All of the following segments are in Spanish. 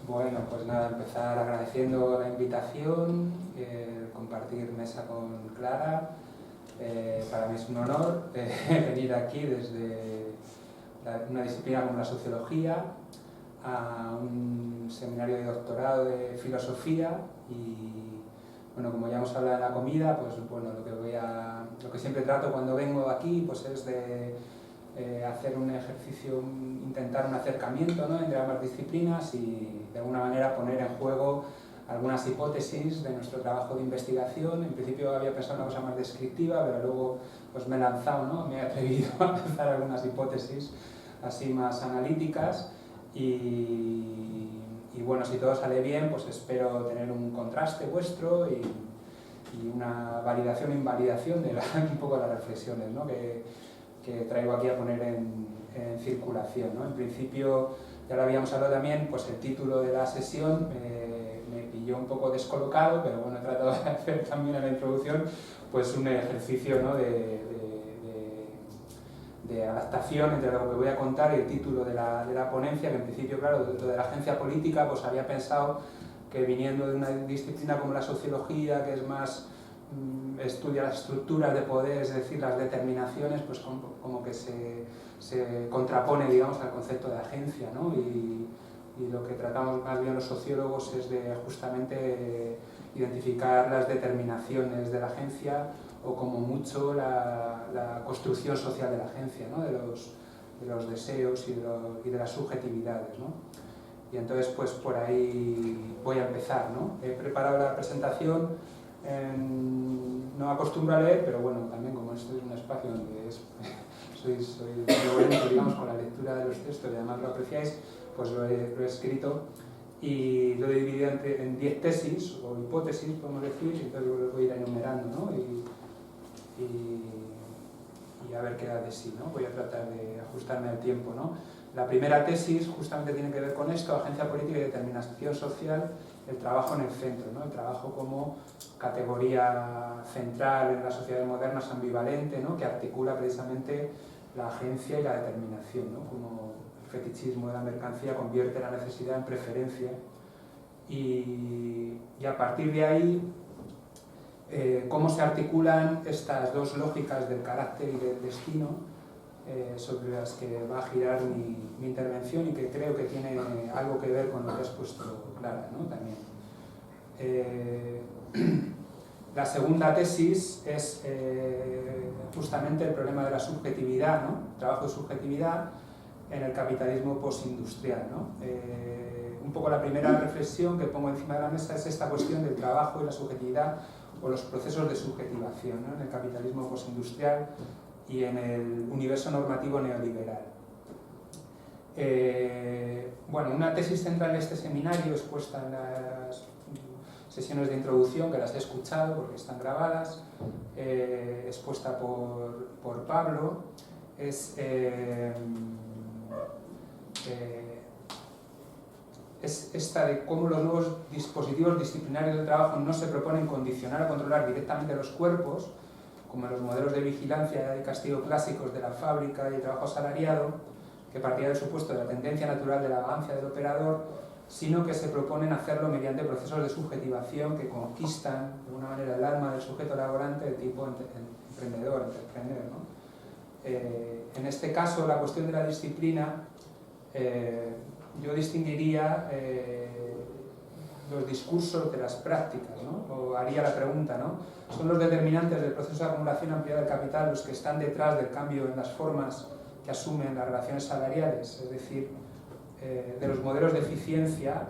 Bueno, pues nada, empezar agradeciendo la invitación, compartir mesa con Clara. Para mí es un honor venir aquí desde una disciplina como la sociología a un seminario de doctorado de filosofía y, bueno, como ya hemos hablado en la comida, pues bueno, lo que siempre trato cuando vengo aquí pues es de hacer un ejercicio, intentar un acercamiento, ¿no?, entre ambas disciplinas y de alguna manera poner en juego algunas hipótesis de nuestro trabajo de investigación. En principio había pensado una cosa más descriptiva, pero luego pues me he lanzado, ¿no?, me he atrevido a lanzar algunas hipótesis así más analíticas y bueno, si todo sale bien, pues espero tener un contraste vuestro y una validación e invalidación de un poco las reflexiones, ¿no?, que traigo aquí a poner en circulación, ¿no? En principio, ya lo habíamos hablado también, pues el título de la sesión me pilló un poco descolocado, pero bueno, he tratado de hacer también en la introducción pues un ejercicio, ¿no?, de adaptación entre lo que voy a contar y el título de la ponencia, que en principio, claro, dentro de la agencia política, pues había pensado que viniendo de una disciplina como la sociología, que es más estudia las estructuras de poder, es decir, las determinaciones, pues como que se contrapone, digamos, al concepto de agencia, ¿no? Y lo que tratamos más bien los sociólogos es de justamente identificar las determinaciones de la agencia o como mucho la construcción social de la agencia, ¿no?, de los deseos y de las subjetividades, ¿no? Y entonces pues por ahí voy a empezar, ¿no? He preparado la presentación, no acostumbro a leer, pero bueno, también como esto es un espacio donde soy violento, digamos, con la lectura de los textos y además lo apreciáis, pues lo he escrito y lo he dividido en 10 tesis o hipótesis, podemos decir, y entonces lo voy a ir enumerando, ¿no? Y a ver qué da de sí, ¿no? Voy a tratar de ajustarme al tiempo, ¿no? La primera tesis justamente tiene que ver con esto: agencia política y determinación social, el trabajo en el centro, ¿no? El trabajo como categoría central en las sociedades modernas, ambivalente, ¿no?, que articula precisamente la agencia y la determinación, ¿no? Como el fetichismo de la mercancía convierte la necesidad en preferencia y a partir de ahí cómo se articulan estas dos lógicas del carácter y del destino, sobre las que va a girar mi intervención y que creo que tiene algo que ver con lo que has puesto, Clara, ¿no?, también. La segunda tesis es justamente el problema de la subjetividad, ¿no?, el trabajo de subjetividad en el capitalismo postindustrial, ¿no? Un poco la primera reflexión que pongo encima de la mesa es esta cuestión del trabajo y la subjetividad o los procesos de subjetivación, ¿no?, en el capitalismo postindustrial y en el universo normativo neoliberal. Bueno, una tesis central de este seminario expuesta en las sesiones de introducción, que las he escuchado porque están grabadas, expuesta por Pablo, es esta de cómo los nuevos dispositivos disciplinarios del trabajo no se proponen condicionar o controlar directamente los cuerpos, como en los modelos de vigilancia y castigo clásicos de la fábrica y el trabajo asalariado, que partía del supuesto de la tendencia natural de la vagancia del operador, sino que se proponen hacerlo mediante procesos de subjetivación que conquistan de alguna manera el alma del sujeto laborante de tipo emprendedor, entrepreneur, ¿no? En este caso, la cuestión de la disciplina, yo distinguiría los discursos de las prácticas, ¿no? O haría la pregunta, ¿no? ¿Son los determinantes del proceso de acumulación ampliada del capital los que están detrás del cambio en las formas que asumen las relaciones salariales? Es decir, de los modelos de eficiencia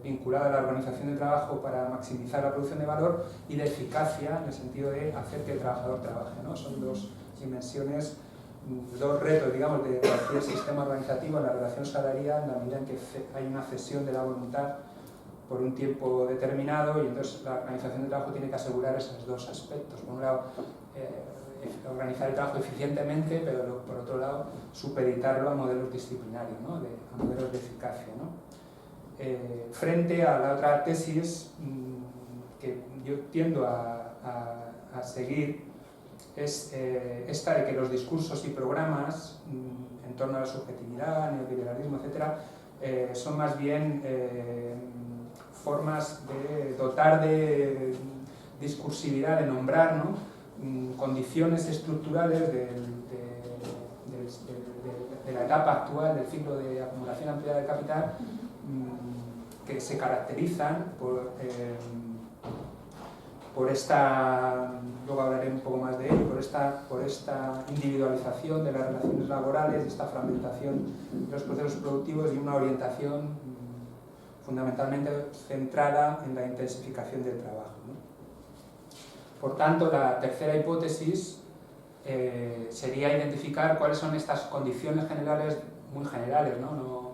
vinculada a la organización del trabajo para maximizar la producción de valor y de eficacia en el sentido de hacer que el trabajador trabaje, ¿no? Son dos dimensiones, dos retos, digamos, de cualquier sistema organizativo en la relación salarial, en la medida en que hay una cesión de la voluntad por un tiempo determinado y entonces la organización del trabajo tiene que asegurar esos dos aspectos. Por un lado, organizar el trabajo eficientemente, pero por otro lado, supeditarlo a modelos disciplinarios, ¿no?, a modelos de eficacia, ¿no? Frente a la otra tesis que yo tiendo a seguir, es esta de que los discursos y programas en torno a la subjetividad, neoliberalismo, etc., son más bien formas de dotar de discursividad, de nombrar, ¿no? Condiciones estructurales de la etapa actual del ciclo de acumulación ampliada de capital, que se caracterizan por esta, luego hablaré un poco más de ello, por esta individualización de las relaciones laborales, esta fragmentación de los procesos productivos y una orientación fundamentalmente centrada en la intensificación del trabajo, ¿no? Por tanto, la tercera hipótesis sería identificar cuáles son estas condiciones generales, muy generales, ¿no?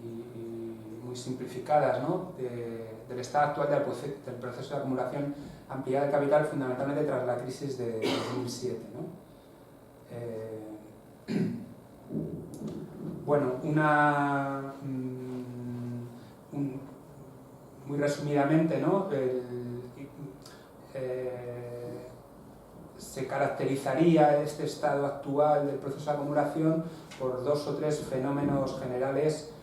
Y muy simplificadas, ¿no? Del estado actual del proceso de acumulación ampliada de capital, fundamentalmente tras la crisis de 2007, ¿no? Bueno, muy resumidamente, ¿no? Se caracterizaría este estado actual del proceso de acumulación por dos o tres fenómenos generales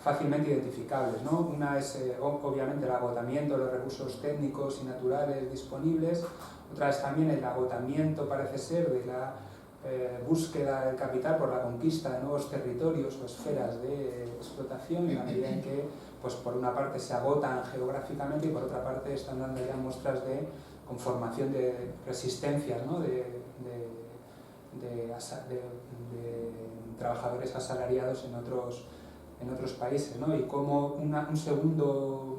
fácilmente identificables, ¿no? Una es obviamente el agotamiento de los recursos técnicos y naturales disponibles, otra es también el agotamiento, parece ser, de la búsqueda del capital por la conquista de nuevos territorios o esferas de explotación, en la medida en que, pues, por una parte se agotan geográficamente y por otra parte están dando ya muestras de conformación de resistencias, ¿no? de trabajadores asalariados en otros países, ¿no? Y como un segundo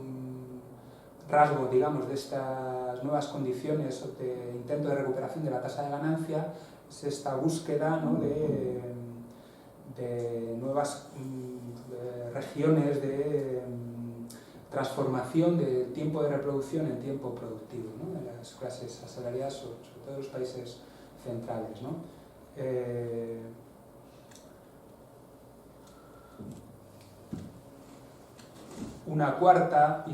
rasgo, digamos, de estas nuevas condiciones de intento de recuperación de la tasa de ganancia es esta búsqueda, ¿no? de nuevas regiones de transformación del tiempo de reproducción en tiempo productivo, ¿no? En las clases asalariadas, sobre todo en los países centrales, ¿no? Una cuarta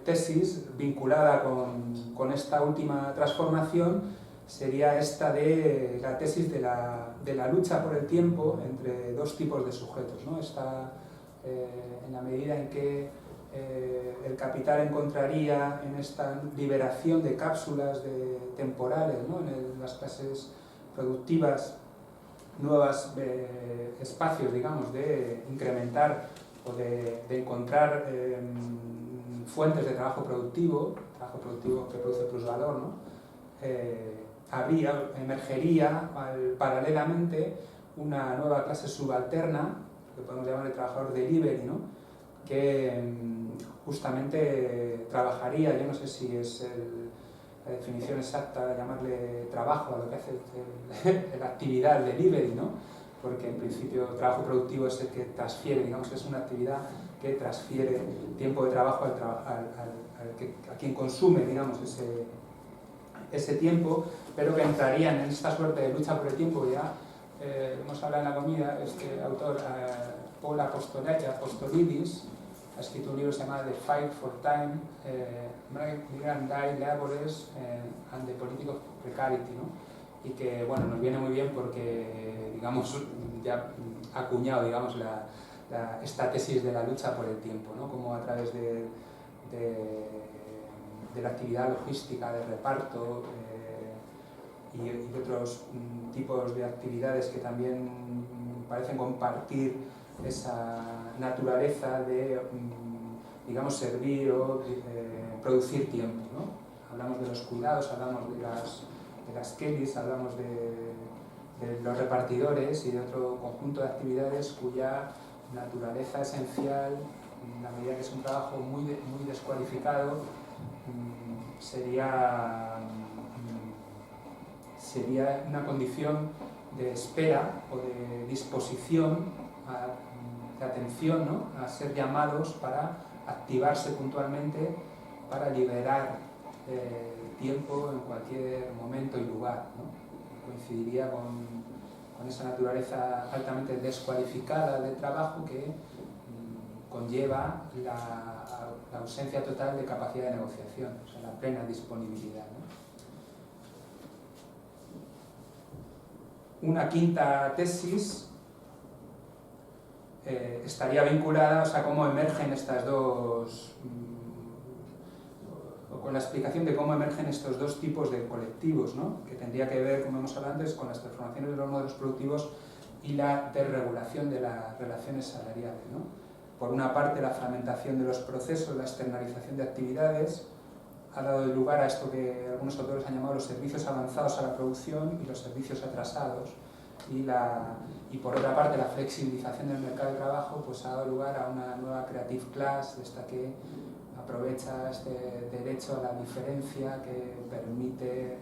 tesis vinculada con esta última transformación sería esta de la tesis de la lucha por el tiempo entre dos tipos de sujetos, ¿no? En la medida en que el capital encontraría en esta liberación de cápsulas temporales, ¿no? En las clases productivas nuevos espacios, digamos, de incrementar o de encontrar fuentes de trabajo productivo que produce plusvalor, ¿no? Emergería paralelamente una nueva clase subalterna, que podemos llamar el trabajador delivery, ¿no? Que justamente trabajaría, yo no sé si es la definición exacta, llamarle trabajo a lo que hace la actividad delivery, ¿no? Porque en principio el trabajo productivo es el que transfiere, digamos que es una actividad que transfiere tiempo de trabajo a quien consume, digamos, ese tiempo, pero que entrarían en esta suerte de lucha por el tiempo. Ya hemos hablado en la comida, este autor, Paul Apostolidis, ha escrito un libro que se llama The Fight for Time, Migrant Day Laborers and the Political Precarity, ¿no? Y que, bueno, nos viene muy bien porque, digamos, ya ha acuñado, digamos, esta tesis de la lucha por el tiempo, ¿no? Como a través de la actividad logística, de reparto y de otros tipos de actividades que también parecen compartir esa naturaleza de, digamos, servir o producir tiempo, ¿no? Hablamos de los cuidados, hablamos de las Kellys, hablamos de los repartidores y de otro conjunto de actividades cuya naturaleza esencial, en la medida que es un trabajo muy descualificado, sería una condición de espera o de disposición, de atención, ¿no? A ser llamados para activarse puntualmente para liberar tiempo en cualquier momento y lugar, ¿no? Coincidiría con esa naturaleza altamente descualificada del trabajo que conlleva la ausencia total de capacidad de negociación, o sea, la plena disponibilidad, ¿no? Una quinta tesis estaría vinculada, o sea, cómo emergen estas dos, con la explicación de cómo emergen estos dos tipos de colectivos, ¿no? Que tendría que ver, como hemos hablado antes, con las transformaciones de los modelos productivos y la desregulación de las relaciones salariales, ¿no? Por una parte, la fragmentación de los procesos, la externalización de actividades, ha dado lugar a esto que algunos autores han llamado los servicios avanzados a la producción y los servicios atrasados, y por otra parte la flexibilización del mercado de trabajo pues ha dado lugar a una nueva creative class, esta que aprovecha este derecho a la diferencia que permite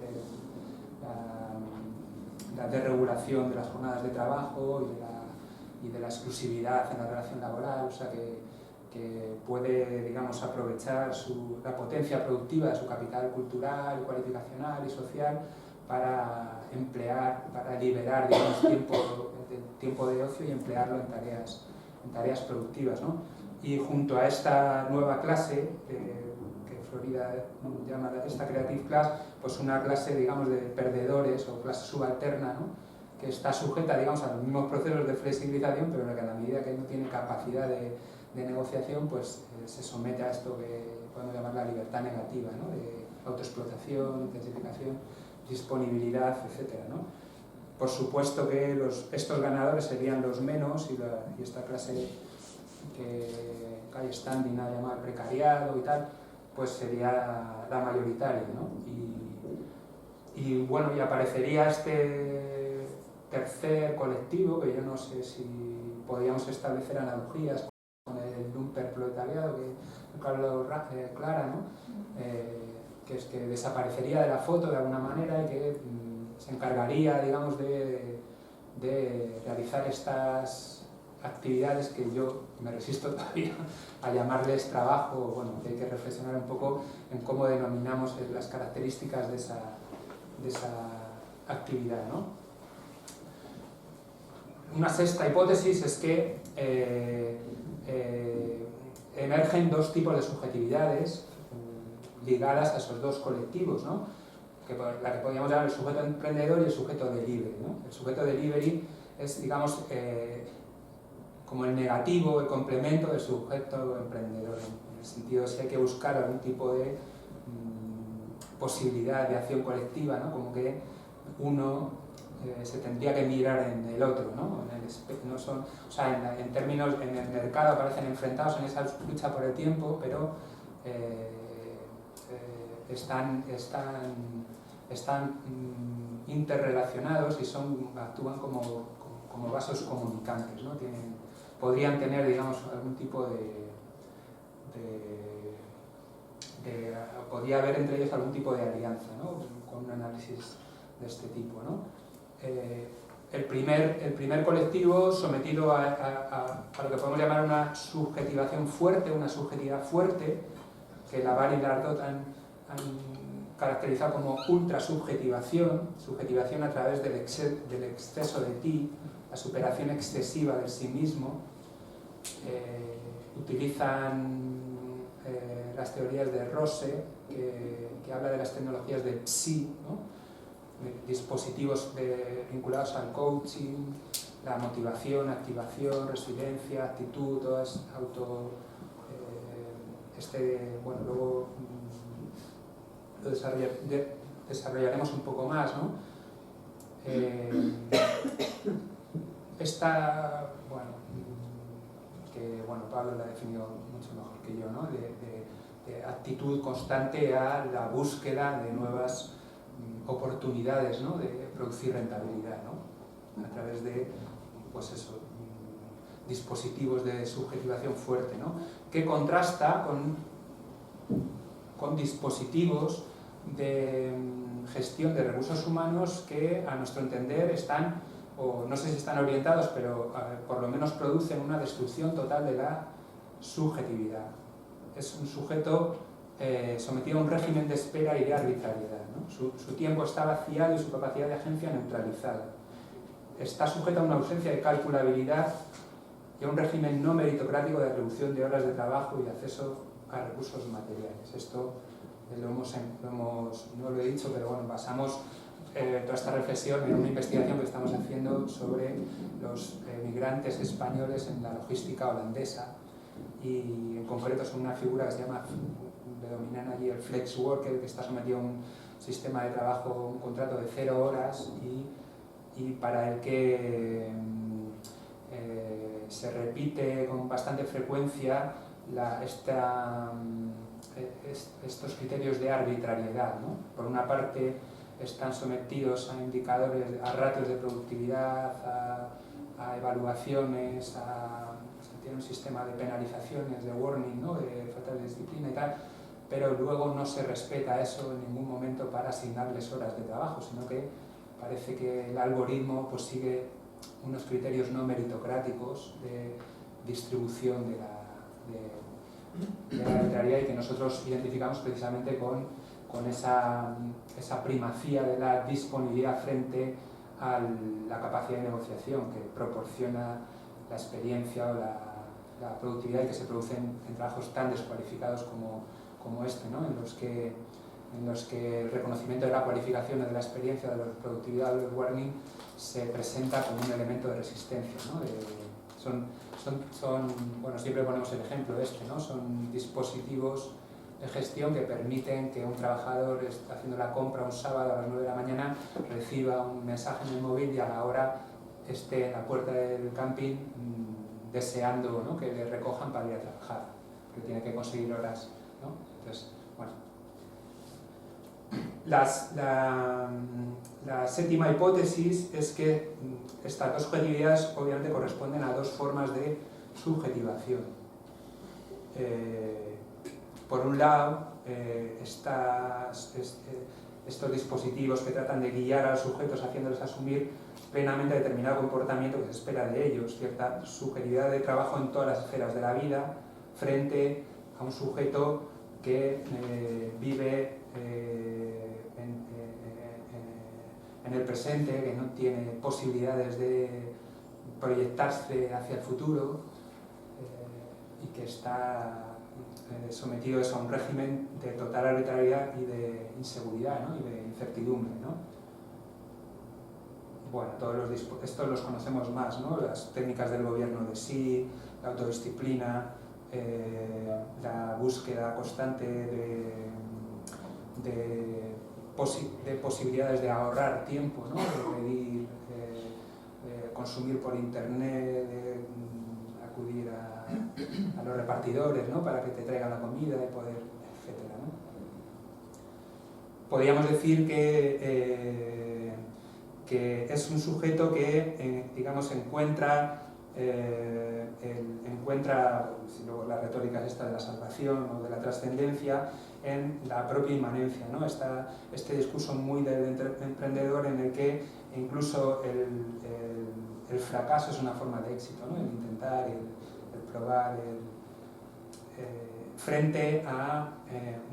la desregulación de las jornadas de trabajo y de la exclusividad en la relación laboral, o sea que puede, digamos, aprovechar la potencia productiva de su capital cultural, cualificacional y social para liberar, digamos, tiempo de ocio y emplearlo en tareas productivas, ¿no? Y junto a esta nueva clase, que Florida llama esta Creative Class, pues una clase, digamos, de perdedores o clase subalterna, ¿no? Que está sujeta, digamos, a los mismos procesos de flexibilización, pero en la que a la medida que no tiene capacidad de negociación, pues se somete a esto que podemos llamar la libertad negativa, ¿no? De autoexplotación, intensificación, disponibilidad, etcétera, ¿no? Por supuesto que estos ganadores serían los menos, y esta clase que Kai Standing ha llamado precariado y tal, pues sería la mayoritaria, ¿no? Y bueno, y aparecería este tercer colectivo, que yo no sé si podríamos establecer analogías con el lumper proletariado que habló Clara, ¿no? Que es que desaparecería de la foto de alguna manera y que se encargaría, digamos, de realizar estas actividades que yo me resisto todavía a llamarles trabajo. Bueno, que hay que reflexionar un poco en cómo denominamos las características de esa actividad, ¿no? Una sexta hipótesis es que emergen dos tipos de subjetividades ligadas a esos dos colectivos, ¿no? La que podríamos llamar el sujeto emprendedor y el sujeto delivery, ¿no? El sujeto delivery es, digamos, como el negativo, el complemento del sujeto emprendedor, en el sentido de si hay que buscar algún tipo de posibilidad de acción colectiva, ¿no? Como que uno se tendría que mirar en el otro, ¿no? No son, o sea, en términos, en el mercado aparecen enfrentados en esa lucha por el tiempo, pero están interrelacionados y actúan como vasos comunicantes, ¿no? Podrían tener, digamos, algún tipo podría haber entre ellos algún tipo de alianza, ¿no? Con un análisis de este tipo, ¿no? El primer colectivo sometido a lo que podemos llamar una subjetivación fuerte, una subjetividad fuerte, que Laval y Lardot han caracterizado como ultrasubjetivación, subjetivación a través del exceso de ti, la superación excesiva del sí mismo. Utilizan las teorías de Rose, que habla de las tecnologías de psi, ¿no? Dispositivos vinculados al coaching, la motivación, activación, resiliencia, actitud, todas bueno, luego lo desarrollaremos un poco más, ¿no? Esta, bueno, que bueno, Pablo la ha definido mucho mejor que yo, ¿no? De actitud constante a la búsqueda de nuevas oportunidades, ¿no? De producir rentabilidad, ¿no? A través de, pues eso, dispositivos de subjetivación fuerte, ¿no? Que contrasta con dispositivos de gestión de recursos humanos que, a nuestro entender, están, o no sé si están orientados, pero por lo menos producen una destrucción total de la subjetividad. Es un sujeto sometido a un régimen de espera y de arbitrariedad, ¿no? Su tiempo está vaciado y su capacidad de agencia neutralizada. Está sujeto a una ausencia de calculabilidad y a un régimen no meritocrático de reducción de horas de trabajo y de acceso a recursos materiales. Esto no lo he dicho, pero bueno, basamos toda esta reflexión en una investigación que estamos haciendo sobre los migrantes españoles en la logística holandesa, y en concreto son una figura que se llama, denominan allí el flex worker, que está sometido a un sistema de trabajo, un contrato de 0 horas y para el que se repite con bastante frecuencia estos criterios de arbitrariedad, ¿no? Por una parte están sometidos a indicadores, a ratios de productividad, a evaluaciones, tiene un sistema de penalizaciones, de warning, ¿no? De falta de disciplina y tal, pero luego no se respeta eso en ningún momento para asignarles horas de trabajo, sino que parece que el algoritmo pues sigue unos criterios no meritocráticos de distribución de la arbitrariedad, y que nosotros identificamos precisamente con esa primacía de la disponibilidad frente a la capacidad de negociación que proporciona la experiencia o la productividad, y que se producen en trabajos tan descualificados como este, ¿no? en los que el reconocimiento de la cualificación o de la experiencia, de la productividad, del learning, se presenta como un elemento de resistencia, ¿no? Bueno, siempre ponemos el ejemplo ¿no? Son dispositivos de gestión que permiten que un trabajador haciendo la compra un sábado a las 9 de la mañana reciba un mensaje en el móvil y a la hora esté en la puerta del camping deseando, ¿no? que le recojan para ir a trabajar, porque tiene que conseguir horas, ¿no? Entonces, bueno. La séptima hipótesis es que estas dos subjetividades obviamente corresponden a dos formas de subjetivación. Por un lado, estos dispositivos que tratan de guiar a los sujetos haciéndoles asumir plenamente determinado comportamiento que se espera de ellos, cierta subjetividad de trabajo en todas las esferas de la vida, frente a un sujeto que vive en el presente, que no tiene posibilidades de proyectarse hacia el futuro y que está sometido a un régimen de total arbitrariedad y de inseguridad, ¿no? Y de incertidumbre, ¿no? Bueno, estos los conocemos más, ¿no? Las técnicas del gobierno de sí, la autodisciplina, la búsqueda constante de posibilidades de ahorrar tiempo, ¿no? De pedir, consumir por internet, de acudir a los repartidores, ¿no? Para que te traigan la comida, de poder, etcétera, ¿no? Podríamos decir que es un sujeto que, digamos, encuentra, si luego la retórica es esta de la salvación o de la trascendencia, en la propia inmanencia, ¿no? Este discurso muy del emprendedor en el que incluso el fracaso es una forma de éxito, ¿no? El intentar, el probar, frente a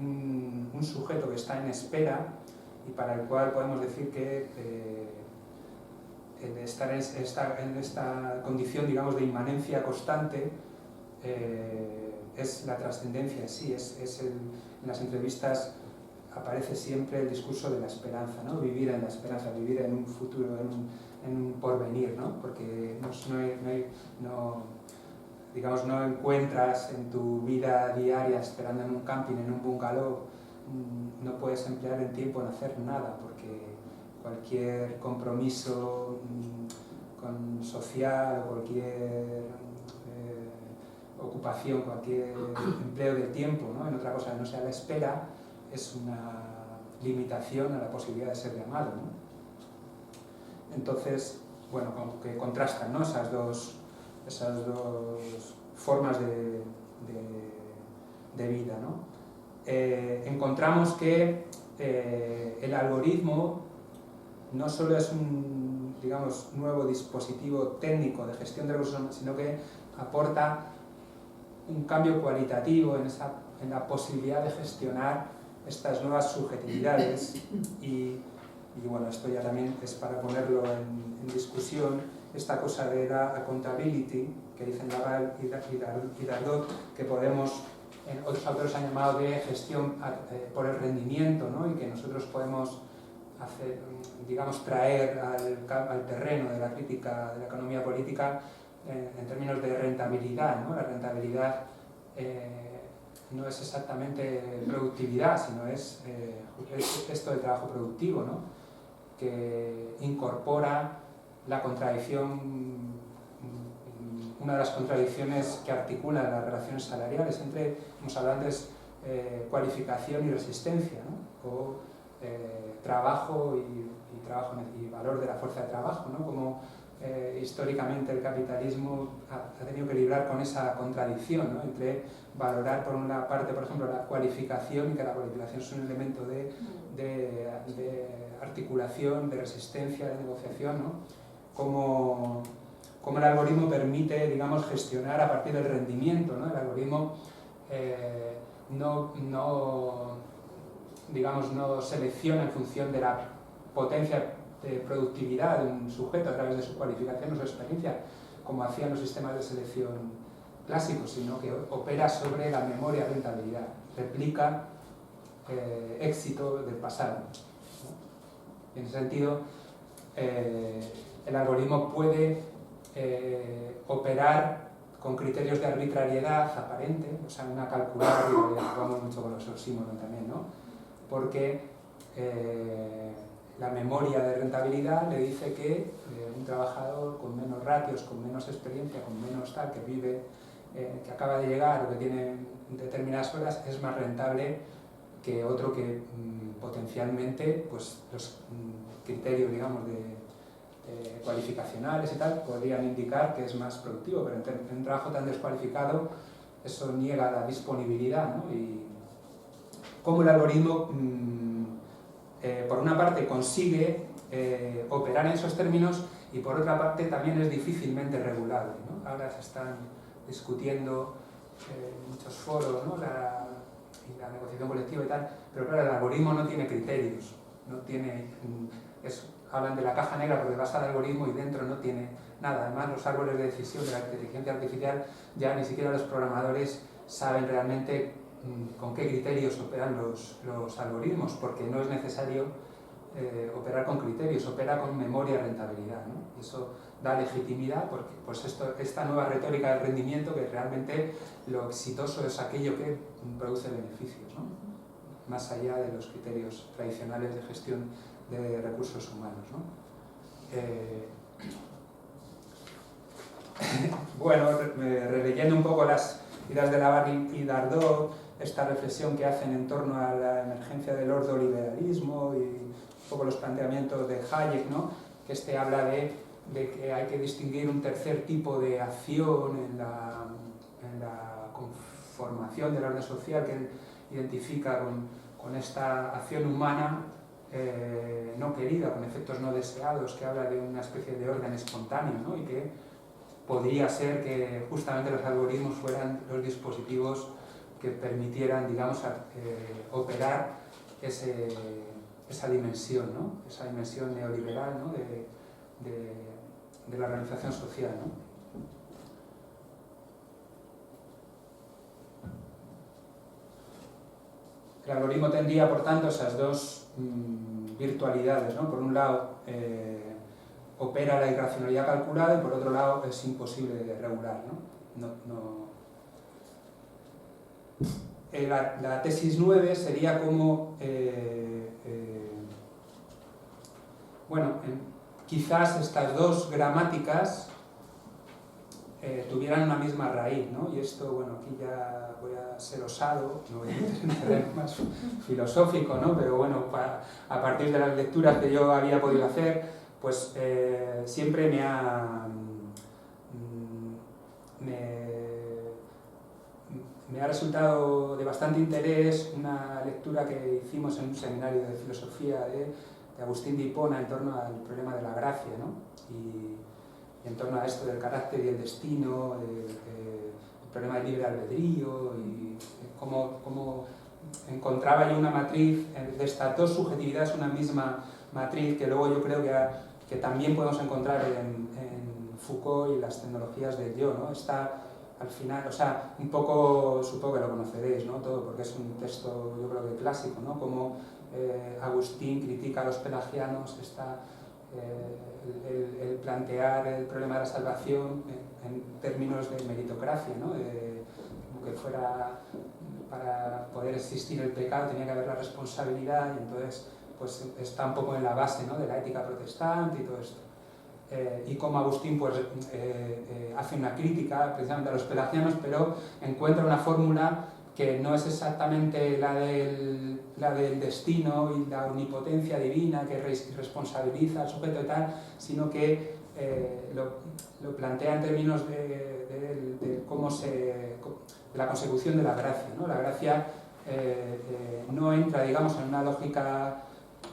un sujeto que está en espera y para el cual podemos decir que el estar en esta condición, digamos, de inmanencia constante es la trascendencia en sí, en las entrevistas aparece siempre el discurso de la esperanza, ¿no? Vivir en la esperanza, vivir en un futuro, en un porvenir, ¿no? Porque no encuentras en tu vida diaria esperando en un camping, en un bungalow, no puedes emplear el tiempo en hacer nada, porque cualquier compromiso social o cualquier ocupación, cualquier empleo de tiempo, ¿no? En otra cosa que no sea la espera, es una limitación a la posibilidad de ser llamado, ¿no? Entonces, bueno, como que contrastan, ¿no? esas dos formas de vida, ¿no? Encontramos que el algoritmo no solo es un, digamos, nuevo dispositivo técnico de gestión de recursos, sino que aporta un cambio cualitativo en la posibilidad de gestionar estas nuevas subjetividades y bueno, esto ya también es para ponerlo en discusión, esta cosa de la accountability que dicen Laval y Dardot, que otros autores han llamado de gestión por el rendimiento, ¿no? Y que nosotros podemos digamos, traer al terreno de la crítica de la economía política en términos de rentabilidad, ¿no? La rentabilidad no es exactamente productividad, sino es esto del trabajo productivo, ¿no? Que incorpora la contradicción, una de las contradicciones que articulan las relaciones salariales entre, hemos hablado antes, cualificación y resistencia, ¿no? O trabajo y valor de la fuerza de trabajo, ¿no? Como históricamente el capitalismo ha tenido que librar con esa contradicción, ¿no? Entre valorar por una parte, por ejemplo, la cualificación, y que la cualificación es un elemento de articulación, de resistencia, de negociación, ¿no? Como el algoritmo permite, digamos, gestionar a partir del rendimiento, ¿no? El algoritmo no selecciona en función de la potencia de productividad de un sujeto a través de su cualificación o su experiencia, como hacían los sistemas de selección clásicos, sino que opera sobre la memoria de rentabilidad, replica éxito del pasado, ¿no? En ese sentido, el algoritmo puede operar con criterios de arbitrariedad aparente, o sea, una calculada, y jugamos mucho con los oxímoron también, ¿no? Porque la memoria de rentabilidad le dice que un trabajador con menos ratios, con menos experiencia, con menos tal, que vive, que acaba de llegar o que tiene determinadas horas, es más rentable que otro que potencialmente, pues los criterios, digamos, cualificacionales y tal, podrían indicar que es más productivo, pero en un trabajo tan descualificado eso niega la disponibilidad, ¿no? Y cómo el algoritmo, por una parte, consigue operar en esos términos y por otra parte también es difícilmente regulable, ¿no? Ahora se están discutiendo en muchos foros, ¿no? la negociación colectiva y tal, pero claro, el algoritmo no tiene criterios, no tiene, hablan de la caja negra porque vas al algoritmo y dentro no tiene nada. Además, los árboles de decisión de la inteligencia artificial ya ni siquiera los programadores saben realmente con qué criterios operan los algoritmos, porque no es necesario operar con criterios, opera con memoria rentabilidad, ¿no? Y eso da legitimidad porque pues esta nueva retórica del rendimiento, que realmente lo exitoso es aquello que produce beneficios, ¿no? Más allá de los criterios tradicionales de gestión de recursos humanos, ¿no? Bueno, releyendo un poco las ideas de Labarre y Dardot, esta reflexión que hacen en torno a la emergencia del ordoliberalismo y un poco los planteamientos de Hayek, ¿no? Que habla de que hay que distinguir un tercer tipo de acción en la conformación del orden social, que él identifica con esta acción humana no querida, con efectos no deseados, que habla de una especie de orden espontáneo, ¿no? Y que podría ser que justamente los algoritmos fueran los dispositivos que permitieran, digamos, operar esa dimensión, ¿no? Esa dimensión neoliberal, ¿no? de la organización social, ¿no? El algoritmo tendría, por tanto, esas dos virtualidades, ¿no? Por un lado, opera la irracionalidad calculada y por otro lado es imposible de regular, ¿no? La tesis 9 sería como, bueno, quizás estas dos gramáticas tuvieran una misma raíz, ¿no? Y esto, bueno, aquí ya voy a ser osado, no voy a meter en terreno más filosófico, ¿no? Pero bueno, a partir de las lecturas que yo había podido hacer, pues siempre me ha resultado de bastante interés una lectura que hicimos en un seminario de filosofía de Agustín de Hipona en torno al problema de la gracia, ¿no? Y en torno a esto del carácter y el destino, el problema del libre albedrío y cómo encontraba yo una matriz de estas dos subjetividades, una misma matriz que luego yo creo que también podemos encontrar en Foucault y las tecnologías del yo, ¿no? Está al final, o sea, un poco, supongo que lo conoceréis, ¿no? Todo, porque es un texto, yo creo que clásico, ¿no? Como Agustín critica a los pelagianos, el plantear el problema de la salvación en términos de meritocracia, ¿no? Como que fuera, para poder existir el pecado tenía que haber la responsabilidad, y entonces pues está un poco en la base, ¿no?, de la ética protestante y todo esto. Y como Agustín pues, hace una crítica precisamente a los pelagianos, pero encuentra una fórmula que no es exactamente la del destino y la omnipotencia divina que responsabiliza al sujeto y tal, sino que lo plantea en términos de cómo de la consecución de la gracia, ¿no? La gracia no entra, digamos, en una lógica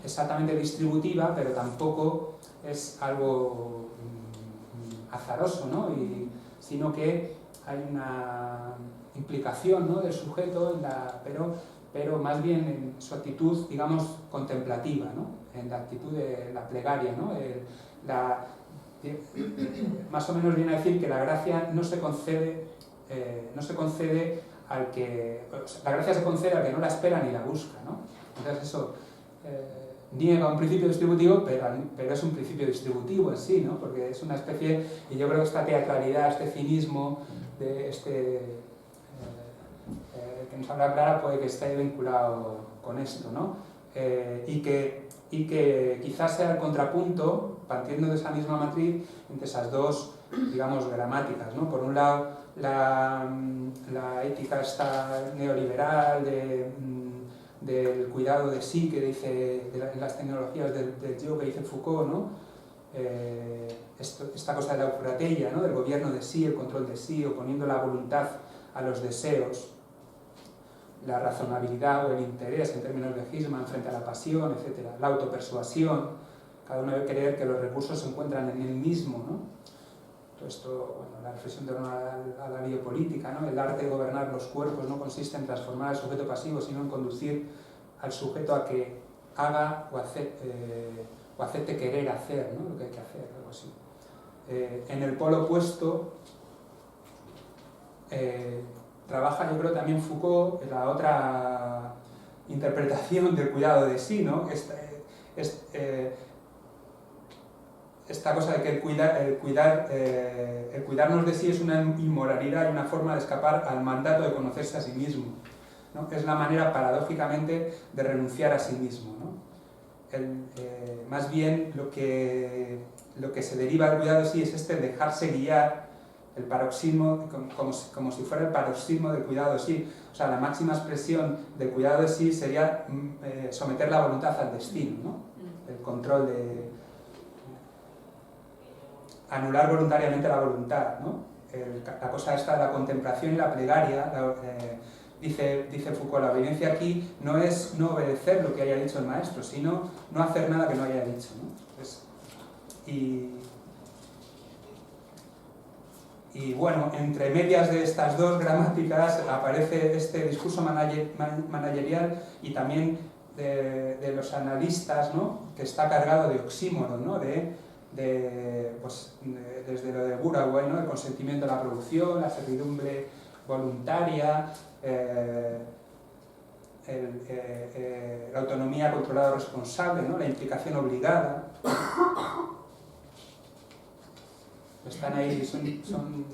exactamente distributiva, pero tampoco es algo azaroso, ¿no? Sino que hay una implicación, ¿no?, del sujeto, pero más bien en su actitud, digamos, contemplativa, ¿no?, en la actitud de la plegaria, ¿no? Más o menos viene a decir que la gracia no se concede al que... O sea, la gracia se concede al que no la espera ni la busca, ¿no? Entonces eso niega un principio distributivo, pero es un principio distributivo en sí, ¿no? Porque es una especie, y yo creo que esta teatralidad, este cinismo, de que nos habla Clara, puede que esté vinculado con esto, ¿no? Y que quizás sea el contrapunto, partiendo de esa misma matriz, entre esas dos, digamos, gramáticas, ¿no? Por un lado, la ética esta neoliberal del cuidado de sí, que dice, en las tecnologías del yo, que dice Foucault, ¿no? Esta cosa de la eucratella, ¿no?, del gobierno de sí, el control de sí, oponiendo la voluntad a los deseos, la razonabilidad o el interés en términos de Hirschman frente a la pasión, etc. La autopersuasión, cada uno debe creer que los recursos se encuentran en él mismo, ¿no? Todo esto, bueno, la reflexión de la biopolítica, ¿no? El arte de gobernar los cuerpos no consiste en transformar al sujeto pasivo, sino en conducir al sujeto a que haga o acepte querer hacer, ¿no?, lo que hay que hacer, algo así. En el polo opuesto trabaja, yo creo, también Foucault en la otra interpretación del cuidado de sí, ¿no? Esta cosa de que el cuidarnos de sí es una inmoralidad y una forma de escapar al mandato de conocerse a sí mismo, ¿no? Es la manera, paradójicamente, de renunciar a sí mismo, ¿no? Más bien lo que se deriva del cuidado de sí es dejarse guiar, el paroxismo, como si fuera el paroxismo del cuidado de sí. O sea, la máxima expresión del cuidado de sí sería someter la voluntad al destino, ¿no? El control de... anular voluntariamente la voluntad, ¿no? La cosa esta de la contemplación y la plegaria, dice Foucault, la obediencia aquí no es no obedecer lo que haya dicho el maestro, sino no hacer nada que no haya dicho, ¿no? Y bueno, entre medias de estas dos gramáticas aparece este discurso managerial y también de los analistas, ¿no?, que está cargado de oxímoron, ¿no?, desde lo de Burawoy, ¿no?, el consentimiento a la producción, la servidumbre voluntaria, la autonomía controlada o responsable, ¿no?, la implicación obligada. Están ahí, son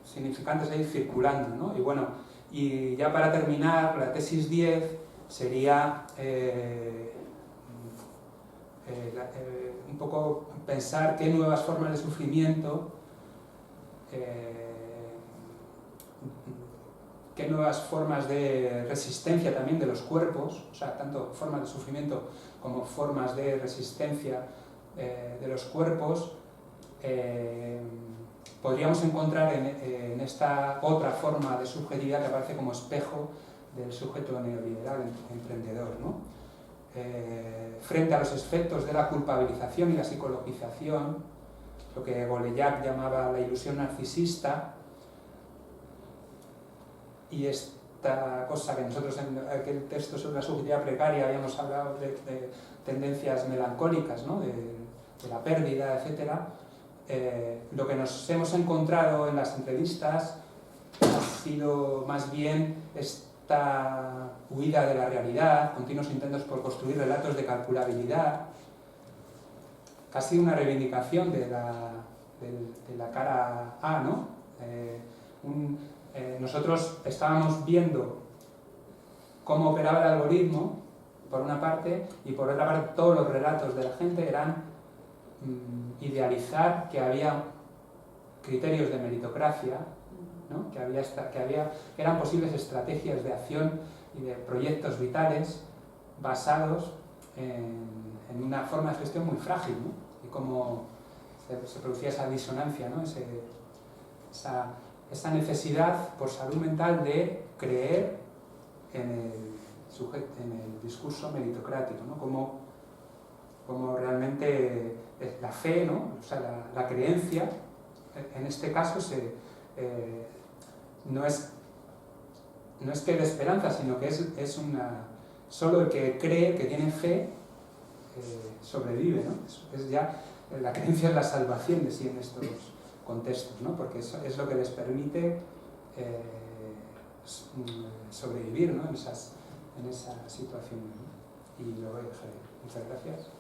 significantes ahí circulando, ¿no? Y bueno, y ya para terminar, la tesis 10 sería un poco pensar qué nuevas formas de sufrimiento, qué nuevas formas de resistencia también de los cuerpos, o sea, tanto formas de sufrimiento como formas de resistencia de los cuerpos, podríamos encontrar en esta otra forma de subjetividad que aparece como espejo del sujeto neoliberal emprendedor, ¿no? Frente a los efectos de la culpabilización y la psicologización, lo que Golellac llamaba la ilusión narcisista, y esta cosa que nosotros en aquel texto sobre la subjetividad precaria habíamos hablado de tendencias melancólicas, ¿no?, de la pérdida, etc. Lo que nos hemos encontrado en las entrevistas ha sido más bien cierta huida de la realidad, continuos intentos por construir relatos de calculabilidad, casi una reivindicación de la cara A, ¿no? Nosotros estábamos viendo cómo operaba el algoritmo, por una parte, y por otra parte todos los relatos de la gente eran idealizar que había criterios de meritocracia, ¿no? que eran posibles estrategias de acción y de proyectos vitales basados en una forma de gestión muy frágil, ¿no? Y cómo se producía esa disonancia, ¿no? Esa necesidad por salud mental de creer en el discurso meritocrático, ¿no? Como realmente la fe, ¿no? O sea, la creencia, en este caso no es que de esperanza, sino que solo el que cree, que tiene fe, sobrevive, ¿no? La creencia es la salvación de sí en estos contextos, ¿no? Porque es lo que les permite sobrevivir, ¿no? en esa situación, ¿no? Y lo voy a dejar. Muchas gracias.